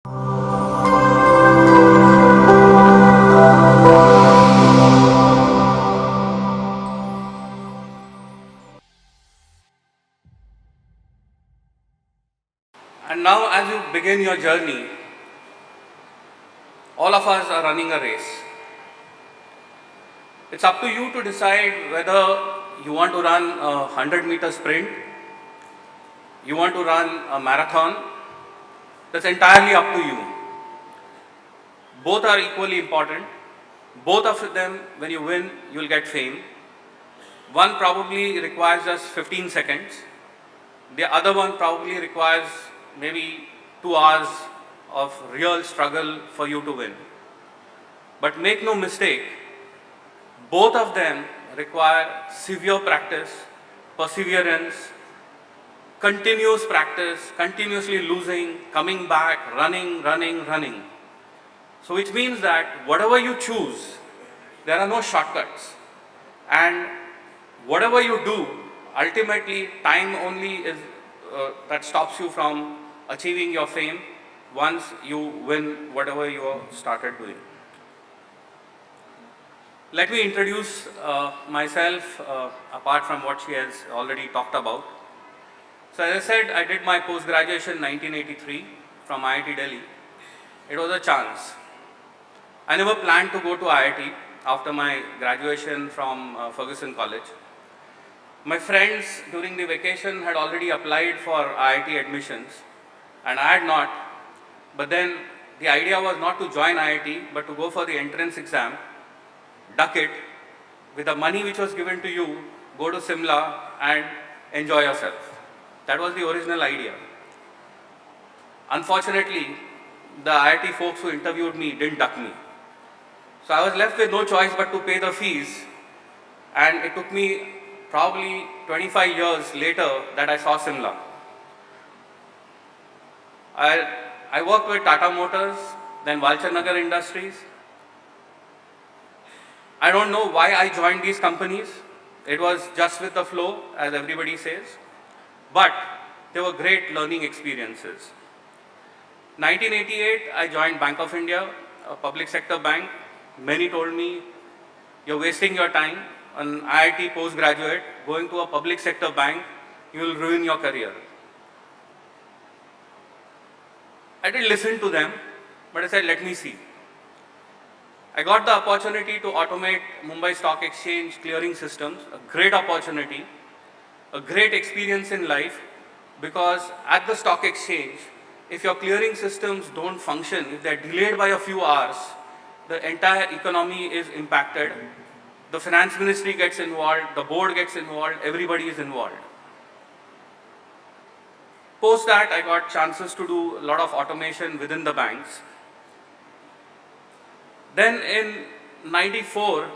And now, as you begin your journey, all of us are running a race. It's up to you to decide whether you want to run a 100-meter sprint, you want to run a marathon. That's entirely up to you. Both are equally important. Both of them, when you win, you'll get fame. One probably requires just 15 seconds. The other one probably requires maybe 2 hours of real struggle for you to win. But make no mistake, both of them require severe practice, perseverance, continuous practice, continuously losing, coming back, running. So which means that whatever you choose, there are no shortcuts. And whatever you do, ultimately time only is that stops you from achieving your fame once you win whatever you started doing. Let me introduce myself apart from what she has already talked about. So as I said, I did my post-graduation in 1983 from IIT Delhi. It was a chance. I never planned to go to IIT after my graduation from Ferguson College. My friends during the vacation had already applied for IIT admissions and I had not. But then the idea was not to join IIT but to go for the entrance exam, duck it, with the money which was given to you, go to Simla and enjoy yourself. That was the original idea. Unfortunately, the IIT folks who interviewed me didn't duck me. So I was left with no choice but to pay the fees, and it took me probably 25 years later that I saw Simla. I worked with Tata Motors, then Walchand Nagar Industries. I don't know why I joined these companies. It was just with the flow, as everybody says. But they were great learning experiences. 1988, I joined Bank of India, a public sector bank. Many told me, you're wasting your time, an IIT postgraduate, going to a public sector bank, you will ruin your career. I did listen to them, but I said, let me see. I got the opportunity to automate Mumbai Stock Exchange clearing systems, a great opportunity, a great experience in life, because at the stock exchange, if your clearing systems don't function, if they're delayed by a few hours, the entire economy is impacted. The finance ministry gets involved, the board gets involved, everybody is involved. Post that, I got chances to do a lot of automation within the banks. Then in '94,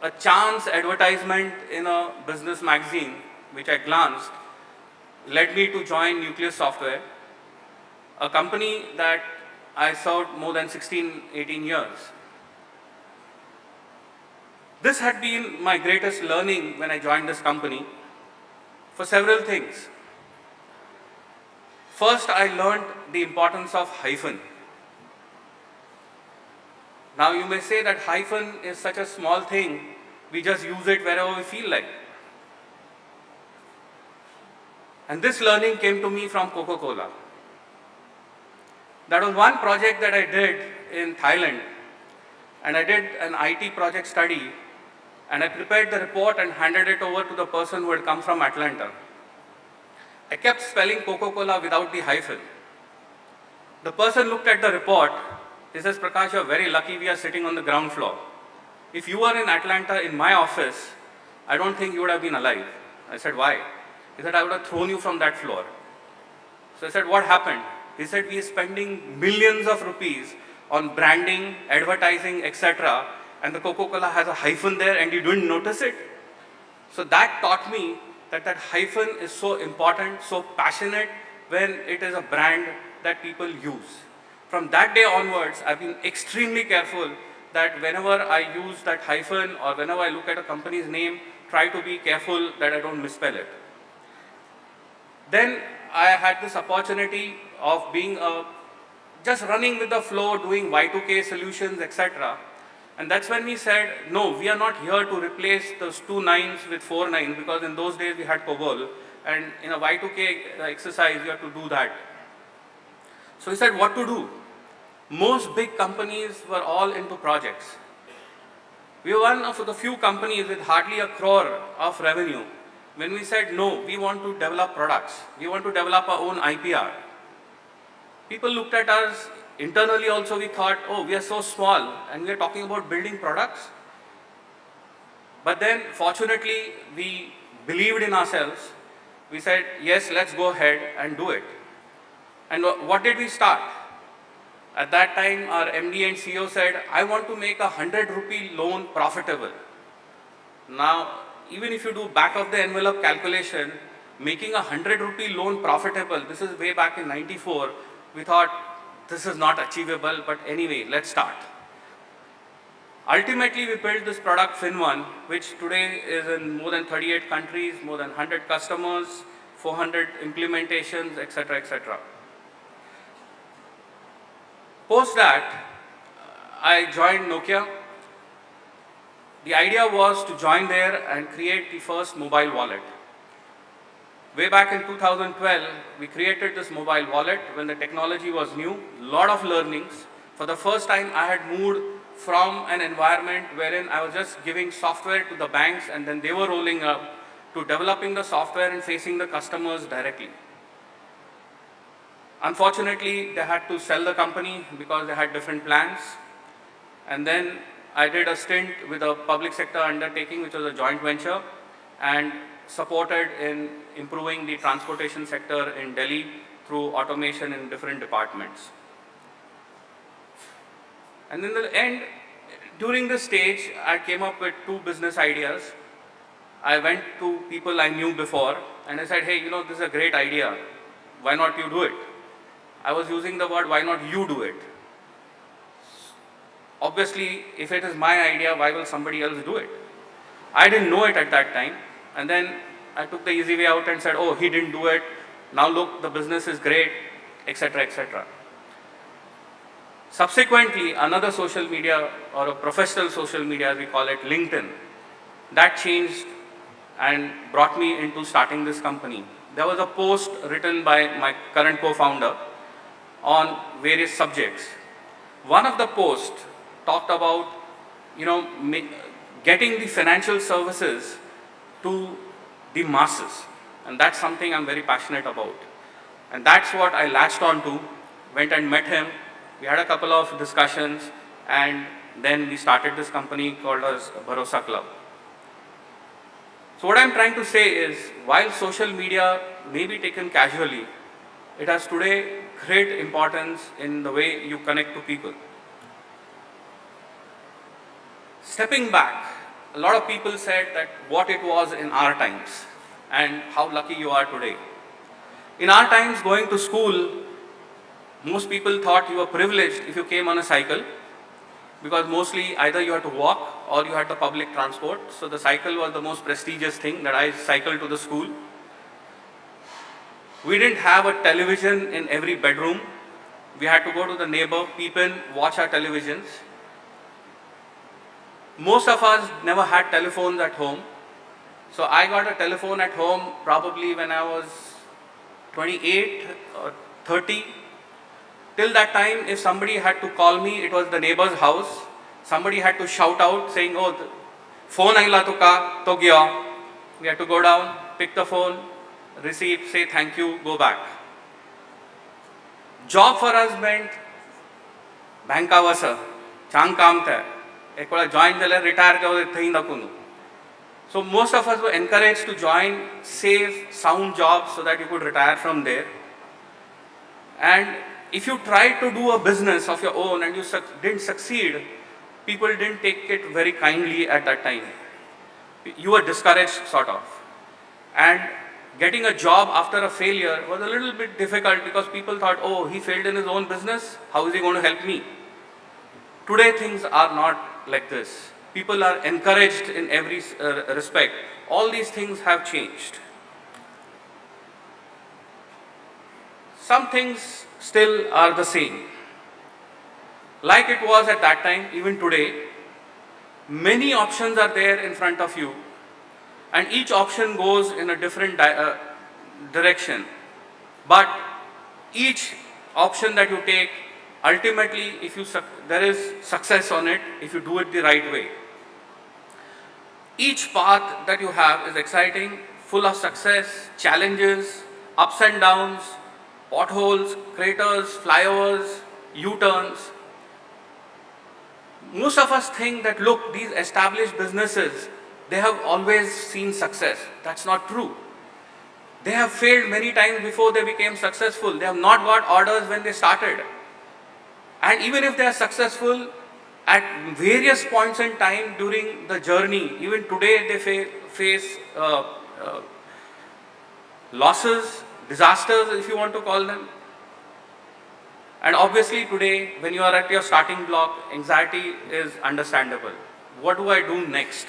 a chance advertisement in a business magazine, which I glanced, led me to join Nucleus Software, a company that I served more than 16, 18 years. This had been my greatest learning when I joined this company for several things. First, I learned the importance of hyphen. Now you may say that hyphen is such a small thing, we just use it wherever we feel like. And this learning came to me from Coca-Cola. That was one project that I did in Thailand, and I did an IT project study, and I prepared the report and handed it over to the person who had come from Atlanta. I kept spelling Coca-Cola without the hyphen. The person looked at the report. He says, Prakash, you're very lucky we are sitting on the ground floor. If you were in Atlanta in my office, I don't think you would have been alive. I said, why? He said, I would have thrown you from that floor. So I said, what happened? He said, we are spending millions of rupees on branding, advertising, etc. And the Coca-Cola has a hyphen there and you didn't notice it. So that taught me that that hyphen is so important, so passionate when it is a brand that people use. From that day onwards, I've been extremely careful that whenever I use that hyphen or whenever I look at a company's name, try to be careful that I don't misspell it. Then I had this opportunity of being a just running with the flow, doing Y2K solutions, etc. And that's when we said, no, we are not here to replace those 2 nines with 4 nines, because in those days we had COBOL, and in a Y2K exercise you have to do that. So we said what to do. Most big companies were all into projects. We were one of the few companies with hardly a crore of revenue. When we said, no, we want to develop products, we want to develop our own IPR. People looked at us, internally also we thought, oh, we are so small and we are talking about building products. But then fortunately, we believed in ourselves. We said, yes, let's go ahead and do it. And what did we start? At that time, our MD and CEO said, I want to make a 100 rupee loan profitable. Now, even if you do back of the envelope calculation, making a 100 rupee loan profitable, this is way back in 94, we thought this is not achievable, but anyway, let's start. Ultimately, we built this product FinOne, which today is in more than 38 countries, more than 100 customers, 400 implementations, etc., etc. Post that, I joined Nokia. The idea was to join there and create the first mobile wallet. Way back in 2012, we created this mobile wallet when the technology was new, lot of learnings. For the first time, I had moved from an environment wherein I was just giving software to the banks and then they were rolling up, to developing the software and facing the customers directly. Unfortunately, they had to sell the company because they had different plans. And then I did a stint with a public sector undertaking, which was a joint venture, and supported in improving the transportation sector in Delhi through automation in different departments. And in the end, during this stage, I came up with 2 business ideas. I went to people I knew before and I said, hey, this is a great idea. Why not you do it? I was using the word, why not you do it? Obviously, if it is my idea, why will somebody else do it? I didn't know it at that time. And then I took the easy way out and said, oh, he didn't do it. Now look, the business is great, etc., etc. Subsequently, another social media, or a professional social media as we call it, LinkedIn, that changed and brought me into starting this company. There was a post written by my current co-founder on various subjects. One of the posts talked about, getting the financial services to the masses. And that's something I'm very passionate about. And that's what I latched on to, went and met him. We had a couple of discussions and then we started this company called as Bharosa Club. So what I'm trying to say is, while social media may be taken casually, it has today great importance in the way you connect to people. Stepping back, a lot of people said that what it was in our times and how lucky you are today. In our times, going to school, most people thought you were privileged if you came on a cycle, because mostly either you had to walk or you had the public transport. So the cycle was the most prestigious thing, that I cycled to the school. We didn't have a television in every bedroom. We had to go to the neighbor, peep in, watch our televisions. Most of us never had telephones at home. So I got a telephone at home probably when I was 28 or 30. Till that time, if somebody had to call me, it was the neighbor's house. Somebody had to shout out saying, oh, phone aila tuka, to gya. We had to go down, pick the phone, receive, say thank you, go back. Job for us meant bank avasa, chang kam the. Ek bada join jale retire jao the nakunu. So most of us were encouraged to join safe, sound jobs so that you could retire from there. And if you tried to do a business of your own and you didn't succeed, people didn't take it very kindly at that time. You were discouraged, sort of. And getting a job after a failure was a little bit difficult because people thought, oh, he failed in his own business, how is he going to help me? Today things are not like this. People are encouraged in every respect. All these things have changed. Some things still are the same. like it was at that time, even today, many options are there in front of you, and each option goes in a different direction. But each option that you take, ultimately, if you there is success on it if you do it the right way. Each path that you have is exciting, full of success, challenges, ups and downs, potholes, craters, flyovers, U-turns. Most of us think that, look, these established businesses, they have always seen success. That's not true. They have failed many times before they became successful. They have not got orders when they started. And even if they are successful, at various points in time during the journey, even today they face losses, disasters, if you want to call them. And obviously today, when you are at your starting block, anxiety is understandable. What do I do next?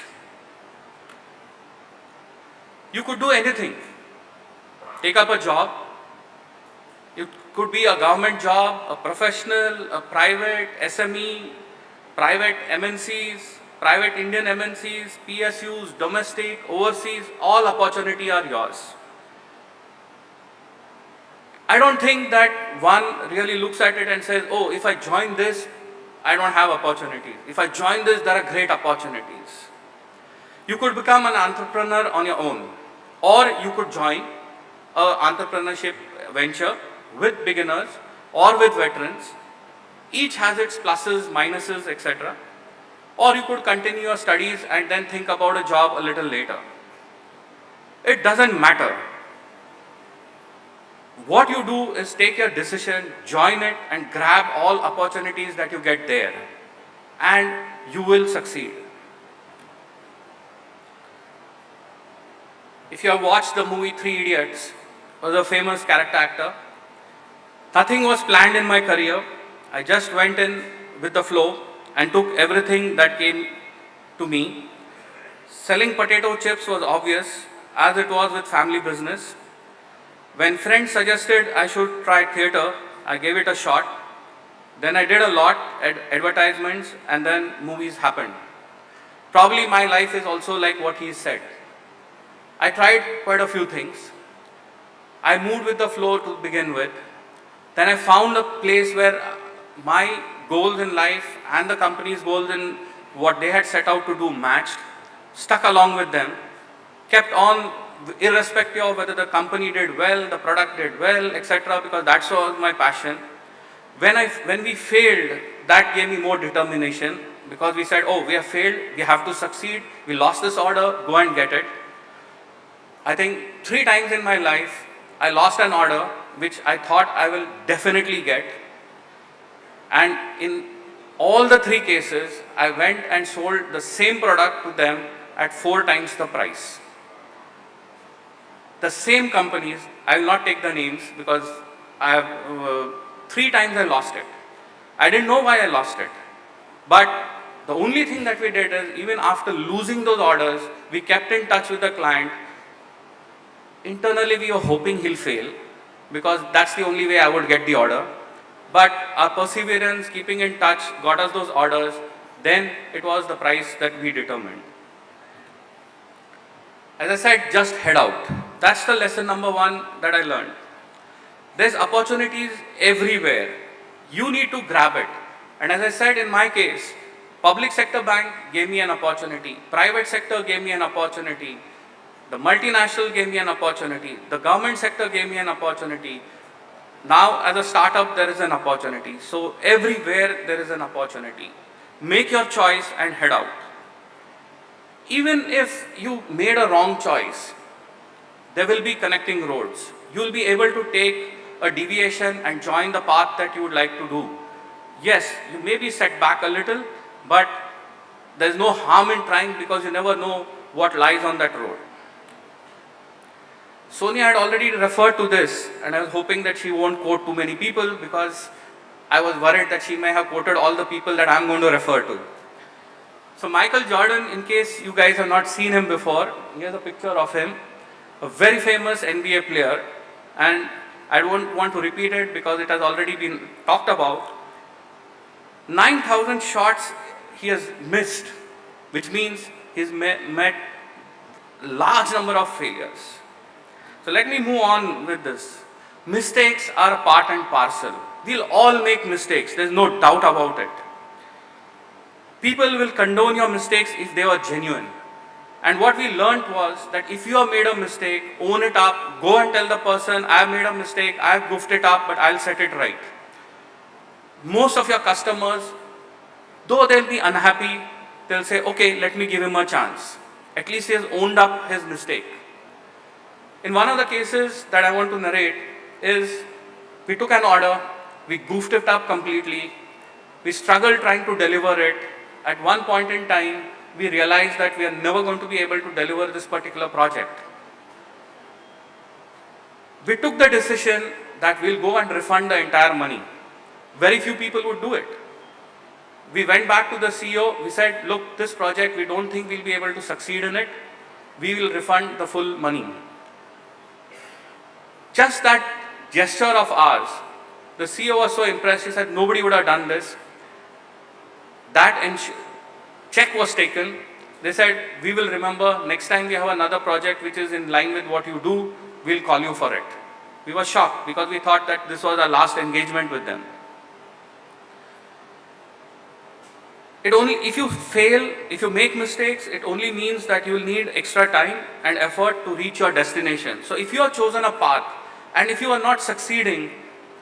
You could do anything. Take up a job. It could be a government job, a professional, a private, SME, private MNCs, private Indian MNCs, PSUs, domestic, overseas, all opportunity are yours. I don't think that one really looks at it and says, oh, if I join this, I don't have opportunities. If I join this, there are great opportunities. You could become an entrepreneur on your own, or you could join an entrepreneurship venture with beginners or with veterans. Each has its pluses, minuses, etc. Or you could continue your studies and then think about a job a little later. It doesn't matter. What you do is take your decision, join it, and grab all opportunities that you get there, and you will succeed. If you have watched the movie Three Idiots, was a famous character actor. Nothing was planned in my career. I just went in with the flow and took everything that came to me. Selling potato chips was obvious, as it was with family business. When friends suggested I should try theatre, I gave it a shot. Then I did a lot at advertisements, and then movies happened. Probably my life is also like what he said. I tried quite a few things. I moved with the flow to begin with. Then I found a place where my goals in life and the company's goals in what they had set out to do matched, stuck along with them, kept on irrespective of whether the company did well, the product did well, etc., because that's was my passion. When we failed, that gave me more determination, because we said, oh, we have failed, we have to succeed, we lost this order, go and get it. I think 3 times in my life, I lost an order which I thought I will definitely get. And in all the 3 cases, I went and sold the same product to them at 4 times the price. The same companies, I will not take the names because I have 3 times I lost it. I didn't know why I lost it. But the only thing that we did is, even after losing those orders, we kept in touch with the client. Internally, we were hoping he'll fail, because that's the only way I would get the order. But our perseverance, keeping in touch, got us those orders. Then it was the price that we determined. As I said, just head out. That's the lesson number 1 that I learned. There's opportunities everywhere. You need to grab it. And as I said, in my case, public sector bank gave me an opportunity. Private sector gave me an opportunity. The multinational gave me an opportunity. The government sector gave me an opportunity. Now, as a startup, there is an opportunity. So everywhere there is an opportunity. Make your choice and head out. Even if you made a wrong choice, there will be connecting roads. You will be able to take a deviation and join the path that you would like to do. Yes, you may be set back a little, but there is no harm in trying, because you never know what lies on that road. Sonia had already referred to this, and I was hoping that she won't quote too many people, because I was worried that she may have quoted all the people that I'm going to refer to. So Michael Jordan, in case you guys have not seen him before, here's a picture of him, a very famous NBA player, and I don't want to repeat it because it has already been talked about. 9,000 shots he has missed, which means he's met large number of failures. So let me move on with this. Mistakes are a part and parcel. We'll all make mistakes, there's no doubt about it. People will condone your mistakes if they were genuine. And what we learned was that if you have made a mistake, own it up, go and tell the person, I have made a mistake, I have goofed it up, but I'll set it right. Most of your customers, though they'll be unhappy, they'll say, okay, let me give him a chance. At least he has owned up his mistake. In one of the cases that I want to narrate is, we took an order, we goofed it up completely, we struggled trying to deliver it. At one point in time, we realized that we are never going to be able to deliver this particular project. We took the decision that we'll go and refund the entire money. Very few people would do it. We went back to the CEO, we said, look, this project, we don't think we'll be able to succeed in it. We will refund the full money. Just that gesture of ours, the CEO was so impressed, he said, nobody would have done this. That check was taken. They said, we will remember, next time we have another project which is in line with what you do, we'll call you for it. We were shocked because we thought that this was our last engagement with them. If you fail, if you make mistakes, it only means that you will need extra time and effort to reach your destination. So if you have chosen a path and if you are not succeeding,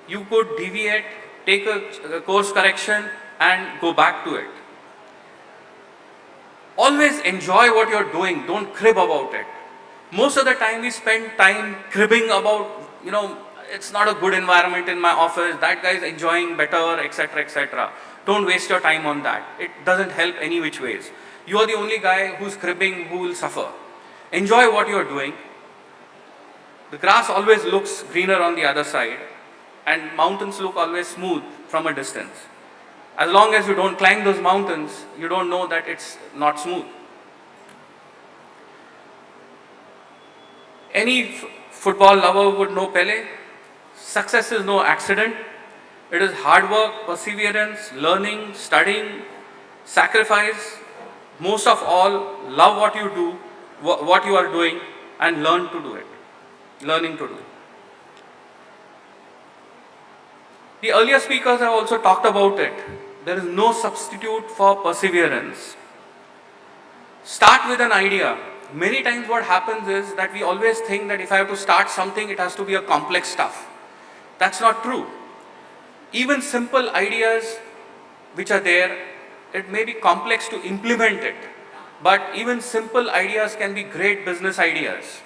you could deviate, take a course correction and go back to it. Always enjoy what you're doing, don't crib about it. Most of the time we spend time cribbing about, it's not a good environment in my office, that guy is enjoying better, etc., etc. Don't waste your time on that. It doesn't help any which ways. You are the only guy who's cribbing who will suffer. Enjoy what you're doing. The grass always looks greener on the other side, and mountains look always smooth from a distance. As long as you don't climb those mountains, you don't know that it's not smooth. Any football lover would know Pele. Success is no accident. It is hard work, perseverance, learning, studying, sacrifice. Most of all, love what you do, what you are doing, and learn to do it. Learning to do it. The earlier speakers have also talked about it. There is no substitute for perseverance. Start with an idea. Many times what happens is that we always think that if I have to start something, it has to be a complex stuff. That's not true. Even simple ideas which are there, it may be complex to implement it, but even simple ideas can be great business ideas.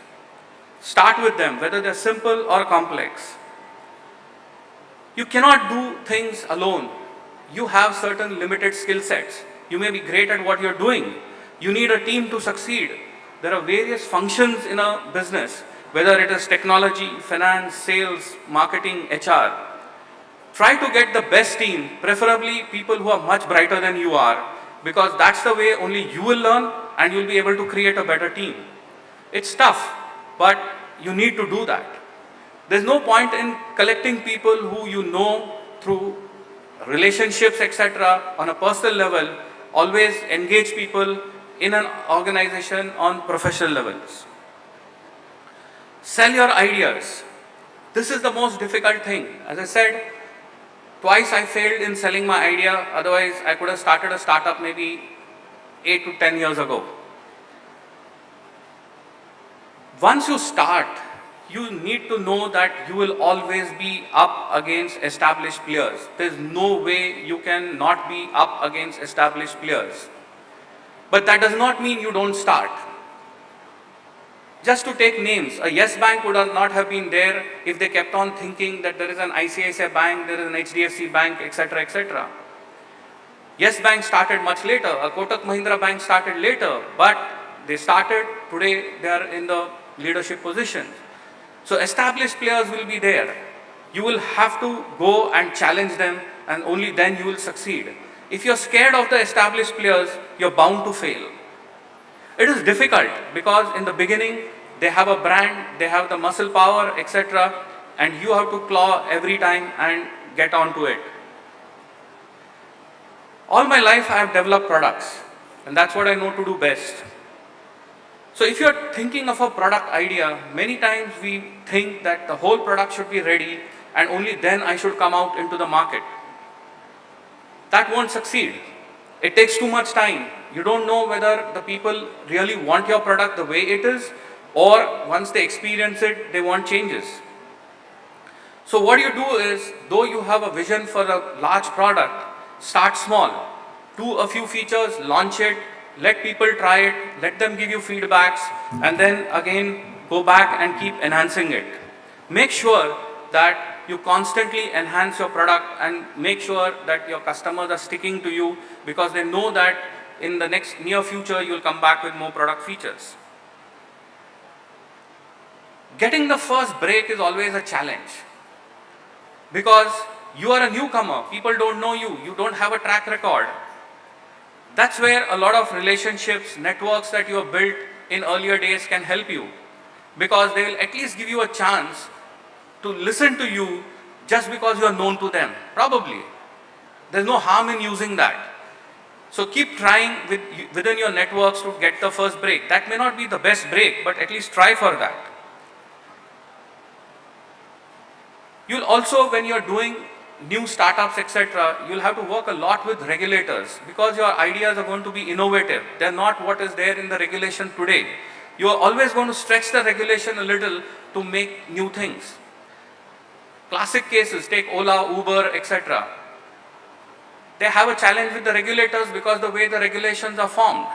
Start with them, whether they're simple or complex. You cannot do things alone. You have certain limited skill sets. You may be great at what you're doing. You need a team to succeed. There are various functions in a business, whether it is technology, finance, sales, marketing, HR. Try to get the best team, preferably people who are much brighter than you are, because that's the way only you will learn and you'll be able to create a better team. It's tough, but you need to do that. There's no point in collecting people who you know through relationships, etc. on a personal level. Always engage people in an organization on professional levels. Sell your ideas. This is the most difficult thing. As I said, twice I failed in selling my idea, otherwise I could have started a startup maybe 8 to 10 years ago. Once you start, you need to know that you will always be up against established players. There's no way you can not be up against established players. But that does not mean you don't start. Just to take names, a Yes Bank would not have been there if they kept on thinking that there is an ICICI Bank, there is an HDFC Bank, etc., etc. Yes Bank started much later, a Kotak Mahindra Bank started later, but they started, today they are in the leadership positions. So established players will be there. You will have to go and challenge them, and only then you will succeed. If you're scared of the established players, you're bound to fail. It is difficult because in the beginning, they have a brand, they have the muscle power, etc. and you have to claw every time and get onto it. All my life I have developed products, and that's what I know to do best. So if you're thinking of a product idea, many times we think that the whole product should be ready and only then I should come out into the market. That won't succeed. It takes too much time. You don't know whether the people really want your product the way it is, or once they experience it, they want changes. So what you do is, though you have a vision for a large product, start small. Do a few features, launch it, let people try it, let them give you feedbacks, and then again go back and keep enhancing it. Make sure that you constantly enhance your product and make sure that your customers are sticking to you, because they know that in the next near future you will come back with more product features. Getting the first break is always a challenge, because you are a newcomer, people don't know you, you don't have a track record. That's where a lot of relationships, networks that you have built in earlier days can help you, because they will at least give you a chance to listen to you just because you are known to them. Probably. There's no harm in using that. So keep trying within your networks to get the first break. That may not be the best break, but at least try for that. You'll also, when you're doing new startups, etc., you'll have to work a lot with regulators, because your ideas are going to be innovative. They're not what is there in the regulation today. You are always going to stretch the regulation a little to make new things. Classic cases, take Ola, Uber, etc. They have a challenge with the regulators because the way the regulations are formed.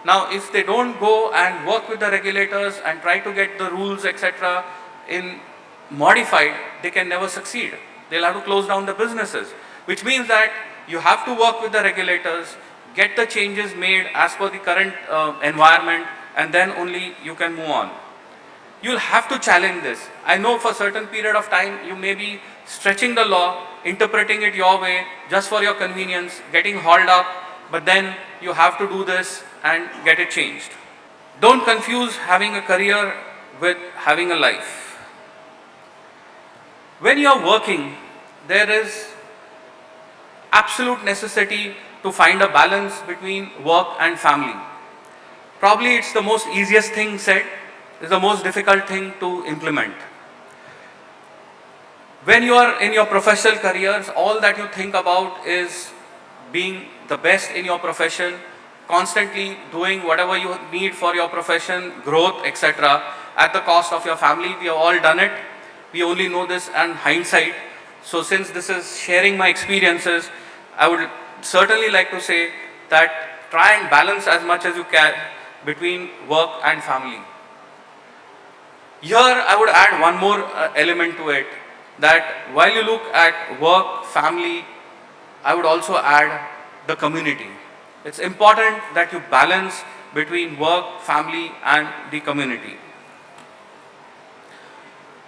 Now, if they don't go and work with the regulators and try to get the rules, etc., in modified, they can never succeed. They'll have to close down the businesses, which means that you have to work with the regulators, get the changes made as per the current environment, and then only you can move on. You'll have to challenge this. I know for a certain period of time you may be stretching the law, interpreting it your way just for your convenience, getting hauled up, but then you have to do this and get it changed. Don't confuse having a career with having a life. When you are working, there is absolute necessity to find a balance between work and family. Probably it's the most easiest thing said, it's the most difficult thing to implement. When you are in your professional careers, all that you think about is being the best in your profession, constantly doing whatever you need for your profession, growth, etc., at the cost of your family. We have all done it. We only know this in hindsight. So since this is sharing my experiences, I would certainly like to say that try and balance as much as you can between work and family. Here I would add one more element to it, that while you look at work, family, I would also add the community. It's important that you balance between work, family and the community.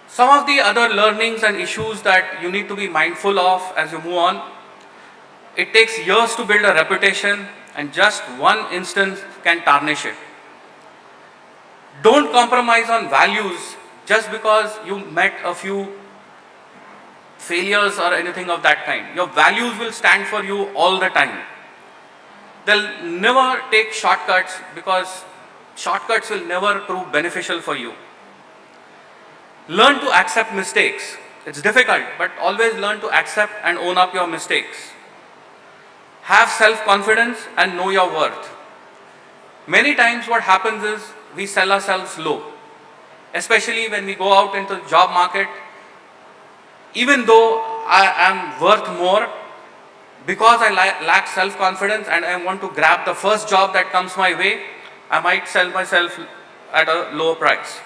Some of the other learnings and issues that you need to be mindful of as you move on. It takes years to build a reputation, and just one instance can tarnish it. Don't compromise on values just because you met a few failures or anything of that kind. Your values will stand for you all the time. They'll never take shortcuts, because shortcuts will never prove beneficial for you. Learn to accept mistakes. It's difficult, but always learn to accept and own up your mistakes. Have self-confidence and know your worth. Many times what happens is we sell ourselves low, especially when we go out into the job market. Even though I am worth more, because I lack self-confidence and I want to grab the first job that comes my way, I might sell myself at a lower price.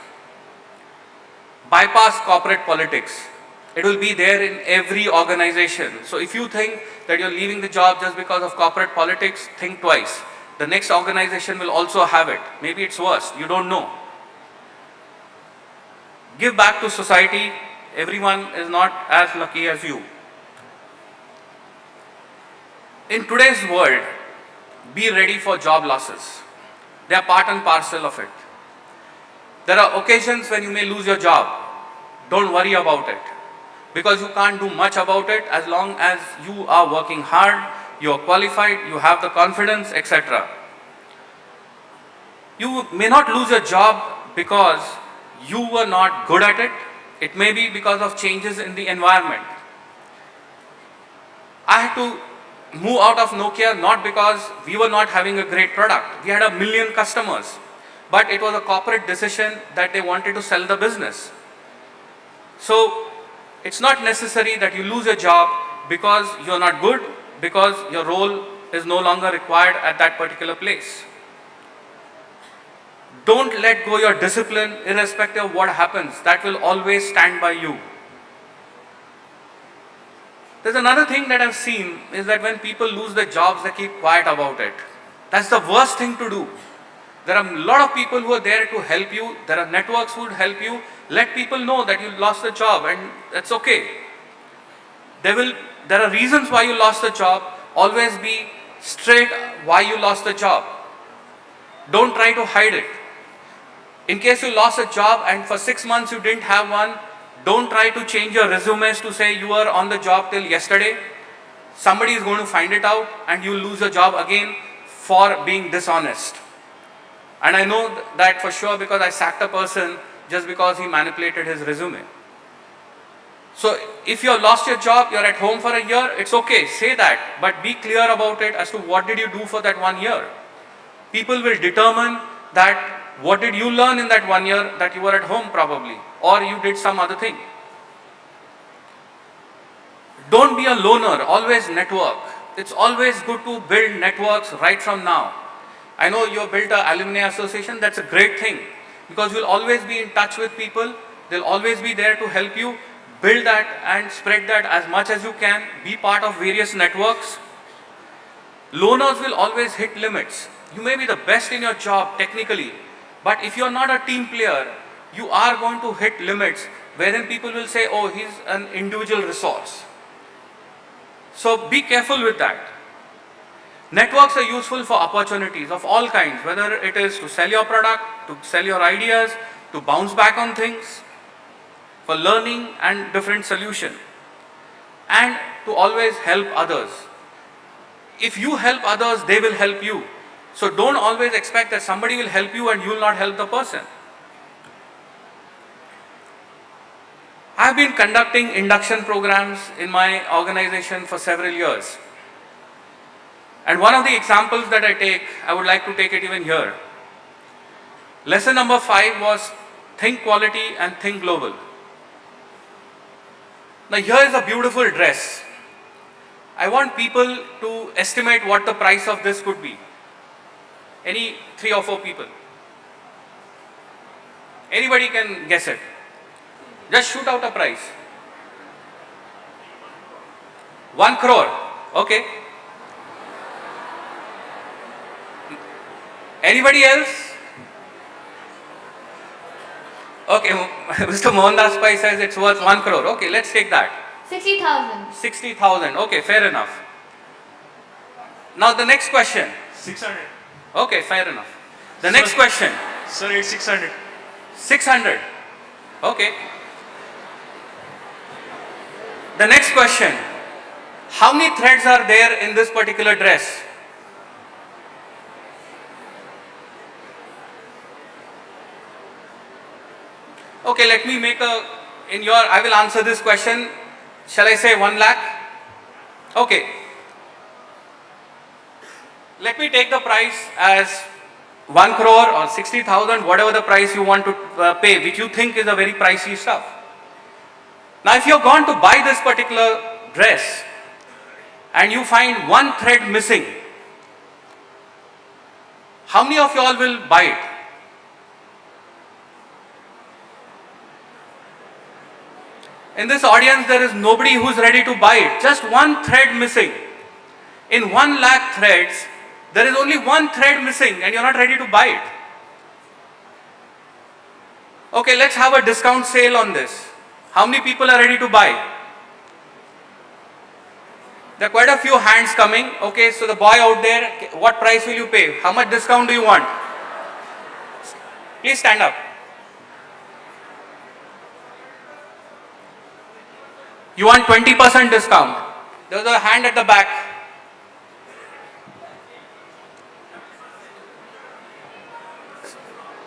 Bypass corporate politics. It will be there in every organization. So if you think that you're leaving the job just because of corporate politics, think twice. The next organization will also have it. Maybe it's worse, you don't know. Give back to society. Everyone is not as lucky as you. In today's world, be ready for job losses. They are part and parcel of it. There are occasions when you may lose your job. Don't worry about it, because you can't do much about it as long as you are working hard, you are qualified, you have the confidence, etc. You may not lose your job because you were not good at it. It may be because of changes in the environment. I had to move out of Nokia not because we were not having a great product. We had 1 million customers, but it was a corporate decision that they wanted to sell the business. So it's not necessary that you lose your job because you're not good, because your role is no longer required at that particular place. Don't let go your discipline irrespective of what happens. That will always stand by you. There's another thing that I've seen is that when people lose their jobs, they keep quiet about it. That's the worst thing to do. There are a lot of people who are there to help you. There are networks who would help you. Let people know that you lost the job and that's okay. There are reasons why you lost the job. Always be straight why you lost the job. Don't try to hide it. In case you lost a job and for 6 months you didn't have one, don't try to change your resumes to say you were on the job till yesterday. Somebody is going to find it out and you'll lose your job again for being dishonest. And I know that for sure because I sacked a person just because he manipulated his resume. So if you have lost your job, you're at home for a year, it's okay, say that, but be clear about it as to what did you do for that 1 year. People will determine that what did you learn in that 1 year that you were at home probably, or you did some other thing. Don't be a loner, always network. It's always good to build networks right from now. I know you have built an alumni association, that's a great thing because you'll always be in touch with people, they'll always be there to help you. Build that and spread that as much as you can, be part of various networks. Loners will always hit limits. You may be the best in your job technically, but if you're not a team player, you are going to hit limits wherein people will say, oh, he's an individual resource. So be careful with that. Networks are useful for opportunities of all kinds, whether it is to sell your product, to sell your ideas, to bounce back on things, for learning and different solution, and to always help others. If you help others, they will help you. So don't always expect that somebody will help you and you will not help the person. I have been conducting induction programs in my organization for several years. And one of the examples that I take, I would like to take it even here. Lesson number 5 was think quality and think global. Now here is a beautiful dress. I want people to estimate what the price of this could be. Any 3 or 4 people? Anybody can guess it. Just shoot out a price. 1 crore. Okay. Anybody else? Okay, Mr. Mohandas Pai says it's worth 1 crore. Okay, let's take that. 60,000. 60,000. Okay, fair enough. Now the next question. 600. Okay, fair enough. The next question. Sir, it's 600. 600. Okay. The next question. How many threads are there in this particular dress? Okay, let me make I will answer this question. Shall I say 1 lakh? Okay. Let me take the price as 1 crore or 60,000, whatever the price you want to pay, which you think is a very pricey stuff. Now, if you have gone to buy this particular dress and you find 1 thread missing, how many of you all will buy it? In this audience, there is nobody who is ready to buy it. Just 1 thread missing. In 1 lakh threads, there is only 1 thread missing and you're not ready to buy it. Okay, let's have a discount sale on this. How many people are ready to buy? There are quite a few hands coming. Okay, so the boy out there, what price will you pay? How much discount do you want? Please stand up. You want 20% discount. There's a hand at the back.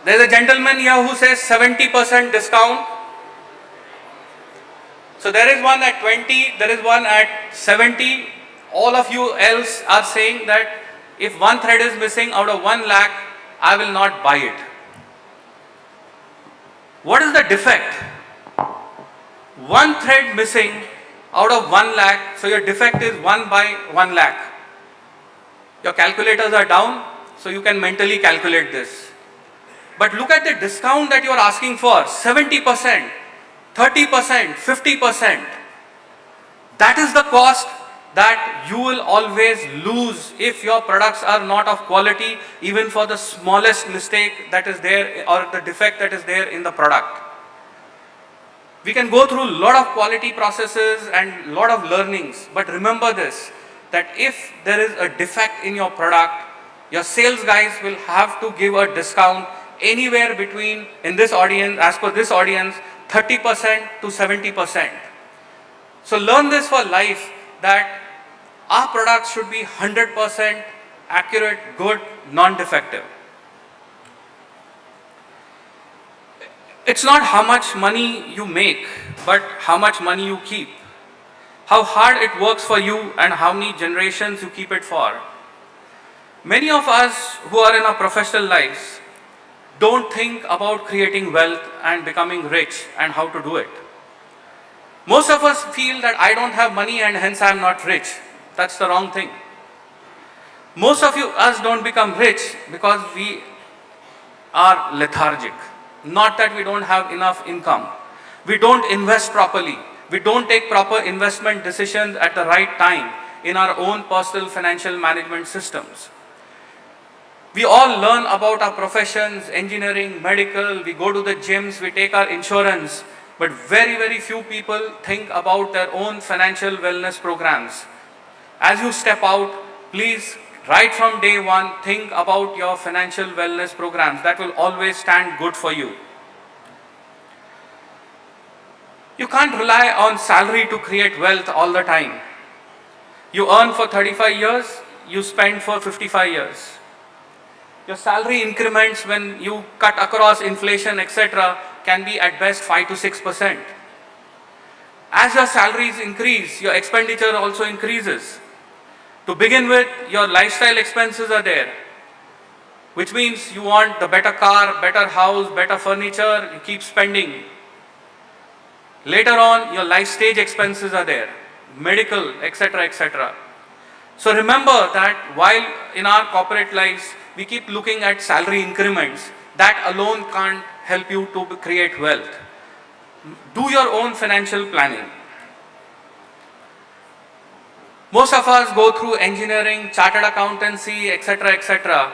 There's a gentleman here who says 70% discount. So there is one at 20, there is one at 70. All of you else are saying that if one thread is missing out of 1 lakh, I will not buy it. What is the defect? One thread missing out of 1 lakh, so your defect is 1 by 1 lakh. Your calculators are down, so you can mentally calculate this. But look at the discount that you are asking for, 70%, 30%, 50%. That is the cost that you will always lose if your products are not of quality, even for the smallest mistake that is there or the defect that is there in the product. We can go through a lot of quality processes and lot of learnings, but remember this, that if there is a defect in your product, your sales guys will have to give a discount anywhere between, in this audience, as per this audience, 30% to 70%. So learn this for life, that our products should be 100% accurate, good, non-defective. It's not how much money you make, but how much money you keep. How hard it works for you and how many generations you keep it for. Many of us who are in our professional lives don't think about creating wealth and becoming rich and how to do it. Most of us feel that I don't have money and hence I am not rich. That's the wrong thing. Most of us don't become rich because we are lethargic. Not that we don't have enough income. We don't invest properly. We don't take proper investment decisions at the right time in our own personal financial management systems. We all learn about our professions, engineering, medical, we go to the gyms, we take our insurance, but very, very few people think about their own financial wellness programs. As you step out, please, right from day one, think about your financial wellness programs. That will always stand good for you. You can't rely on salary to create wealth all the time. You earn for 35 years, you spend for 55 years. Your salary increments when you cut across inflation, etc., can be at best 5 to 6%. As your salaries increase, your expenditure also increases. To begin with, your lifestyle expenses are there, which means you want the better car, better house, better furniture, you keep spending. Later on, your life stage expenses are there, medical, etc., etc. So remember that while in our corporate lives, we keep looking at salary increments, that alone can't help you to create wealth. Do your own financial planning. Most of us go through engineering, chartered accountancy, etc., etc.,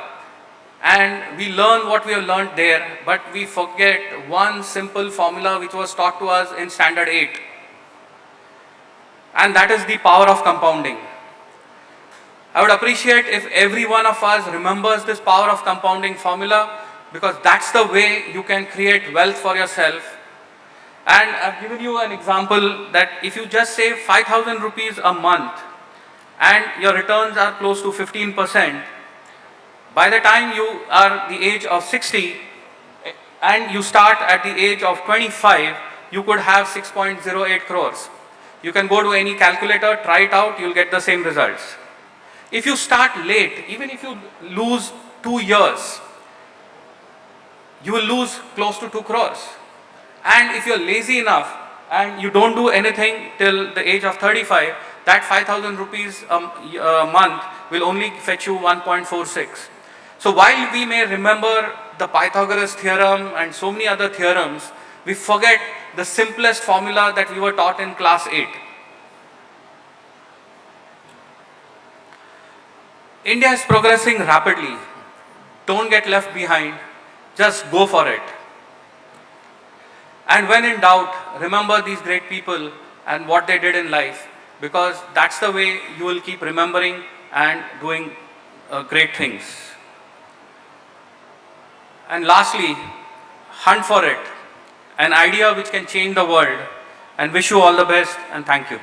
and we learn what we have learned there, but we forget one simple formula which was taught to us in Standard 8. And that is the power of compounding. I would appreciate if every one of us remembers this power of compounding formula, because that's the way you can create wealth for yourself. And I've given you an example that if you just save 5,000 rupees a month and your returns are close to 15%, by the time you are the age of 60 and you start at the age of 25, you could have 6.08 crores. You can go to any calculator, try it out, you'll get the same results. If you start late, even if you lose 2 years, you will lose close to 2 crores. And if you're lazy enough and you don't do anything till the age of 35, that 5,000 rupees a month will only fetch you 1.46. So while we may remember the Pythagoras theorem and so many other theorems, we forget the simplest formula that we were taught in class 8. India is progressing rapidly. Don't get left behind. Just go for it. And when in doubt, remember these great people and what they did in life, because that's the way you will keep remembering and doing great things. And lastly, hunt for it, an idea which can change the world, and wish you all the best and thank you.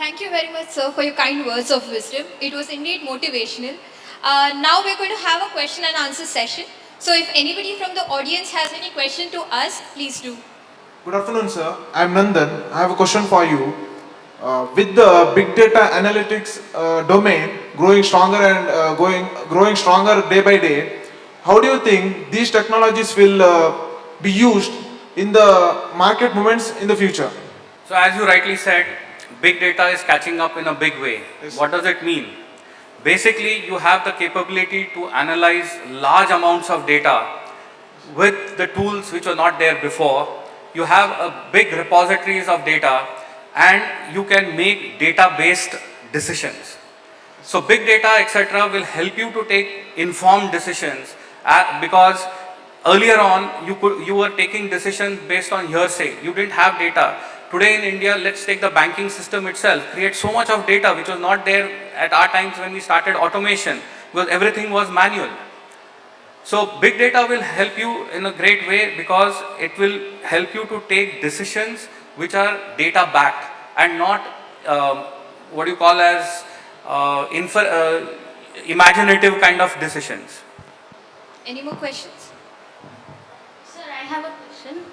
Thank you very much, sir, for your kind words of wisdom. It was indeed motivational. Now we're going to have a question and answer session. So if anybody from the audience has any question to us, please do. Good afternoon, sir. I'm Nandan. I have a question for you. With the big data analytics domain growing stronger and growing stronger day by day, how do you think these technologies will be used in the market movements in the future? So as you rightly said, big data is catching up in a big way. Yes. What does it mean? Basically, you have the capability to analyze large amounts of data with the tools which were not there before. You have a big repositories of data and you can make data-based decisions. So big data, etc., will help you to take informed decisions because earlier on you were taking decisions based on hearsay. You didn't have data. Today in India, let's take the banking system itself, create so much of data which was not there at our times when we started automation because everything was manual. So big data will help you in a great way because it will help you to take decisions which are data backed and not what you call as imaginative kind of decisions. Any more questions? Sir, I have a question.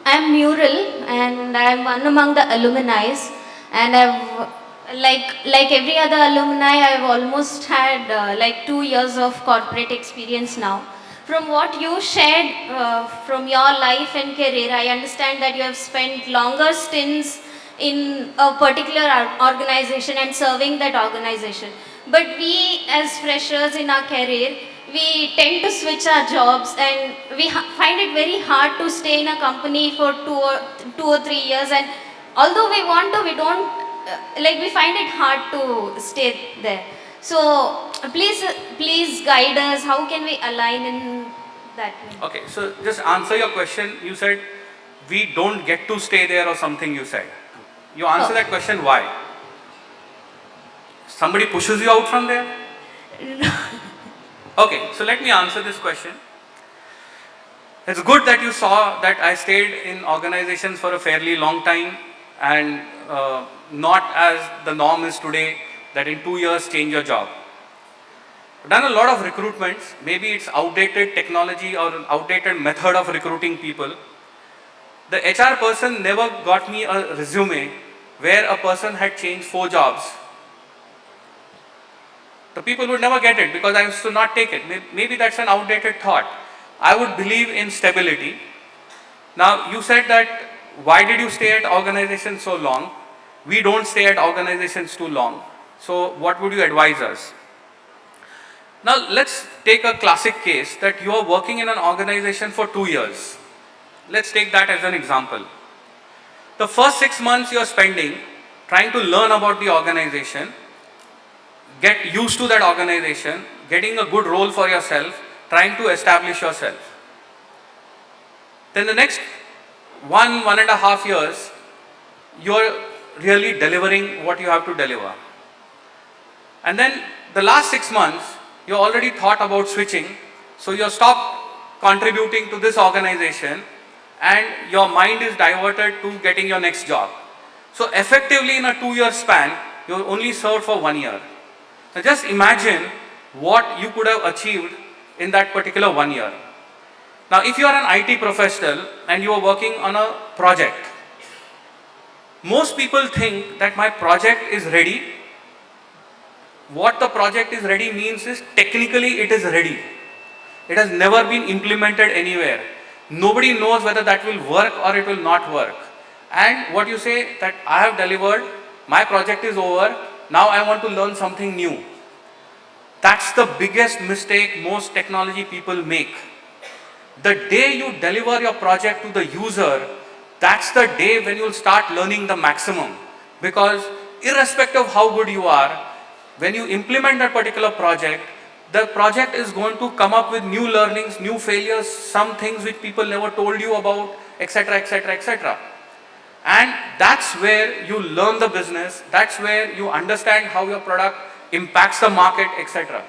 I am Mural and I am one among the alumni, and I've like every other alumni, I've almost had like 2 years of corporate experience now. From what you shared from your life and career, I understand that you have spent longer stints in a particular organization and serving that organization. But we as freshers in our career, we tend to switch our jobs and we find it very hard to stay in a company for 2 or 3 years, and although we want to, we don't like, we find it hard to stay there. So please guide us, how can we align in that way? Okay, so just answer your question. You said we don't get to stay there or something you said. You answer that question, why? Somebody pushes you out from there? Okay, so let me answer this question. It's good that you saw that I stayed in organizations for a fairly long time and not as the norm is today that in 2 years change your job. I've done a lot of recruitments. Maybe it's outdated technology or an outdated method of recruiting people. The HR person never got me a resume where a person had changed 4 jobs. The people would never get it because I used to not take it. Maybe that's an outdated thought. I would believe in stability. Now, you said that why did you stay at organizations so long? We don't stay at organizations too long. So, what would you advise us? Now, let's take a classic case that you are working in an organization for 2 years. Let's take that as an example. The first 6 months you are spending trying to learn about the organization, get used to that organization, getting a good role for yourself, trying to establish yourself. Then the next 1.5 years, you're really delivering what you have to deliver. And then the last 6 months, you already thought about switching, so you stop contributing to this organization and your mind is diverted to getting your next job. So effectively in a 2-year span, you only served for 1 year. Now just imagine what you could have achieved in that particular 1 year. Now if you are an IT professional and you are working on a project, most people think that my project is ready. What the project is ready means is technically it is ready. It has never been implemented anywhere. Nobody knows whether that will work or it will not work. And what you say that I have delivered, my project is over, now I want to learn something new. That's the biggest mistake most technology people make. The day you deliver your project to the user, that's the day when you'll start learning the maximum. Because irrespective of how good you are, when you implement that particular project, the project is going to come up with new learnings, new failures, some things which people never told you about, etc., etc., etc. And that's where you learn the business, that's where you understand how your product impacts the market, etc.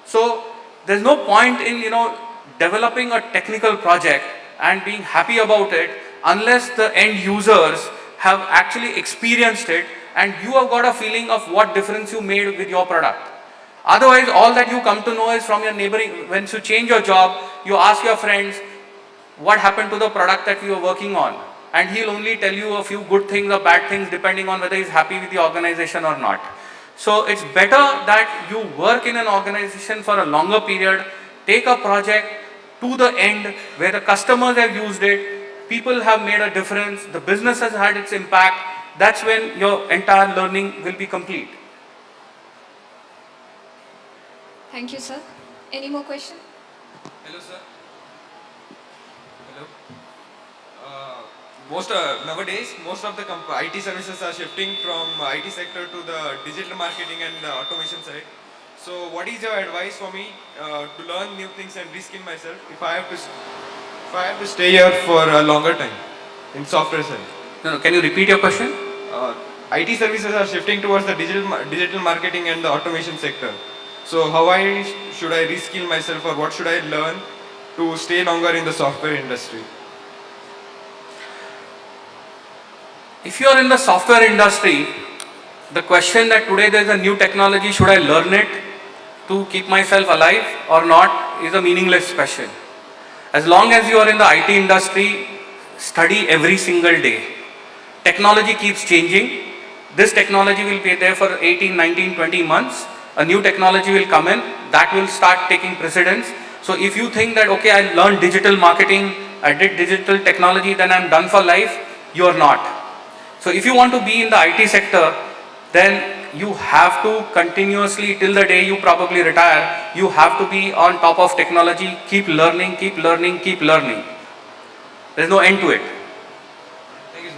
So there's no point in developing a technical project and being happy about it unless the end users have actually experienced it and you have got a feeling of what difference you made with your product. Otherwise, all that you come to know is from your neighboring. Once you change your job, you ask your friends, what happened to the product that we were working on? And he'll only tell you a few good things or bad things depending on whether he's happy with the organization or not. So it's better that you work in an organization for a longer period, take a project to the end where the customers have used it, people have made a difference, the business has had its impact. That's when your entire learning will be complete. Thank you, sir. Any more questions? Hello, sir. Hello. Nowadays, most of the IT services are shifting from IT sector to the digital marketing and the automation side. So, what is your advice for me to learn new things and reskill myself if I have to stay here for a longer time in software side? No, can you repeat your question? IT services are shifting towards the digital marketing and the automation sector. So, should I reskill myself, or what should I learn to stay longer in the software industry? If you are in the software industry, the question that today there is a new technology, should I learn it to keep myself alive or not, is a meaningless question. As long as you are in the IT industry, study every single day. Technology keeps changing. This technology will be there for 18, 19, 20 months. A new technology will come in that will start taking precedence. So if you think that, okay, I learned digital marketing, I did digital technology, then I'm done for life, you are not. So if you want to be in the IT sector, then you have to continuously, till the day you probably retire, you have to be on top of technology, keep learning, keep learning, keep learning. There's no end to it. Thank you, sir.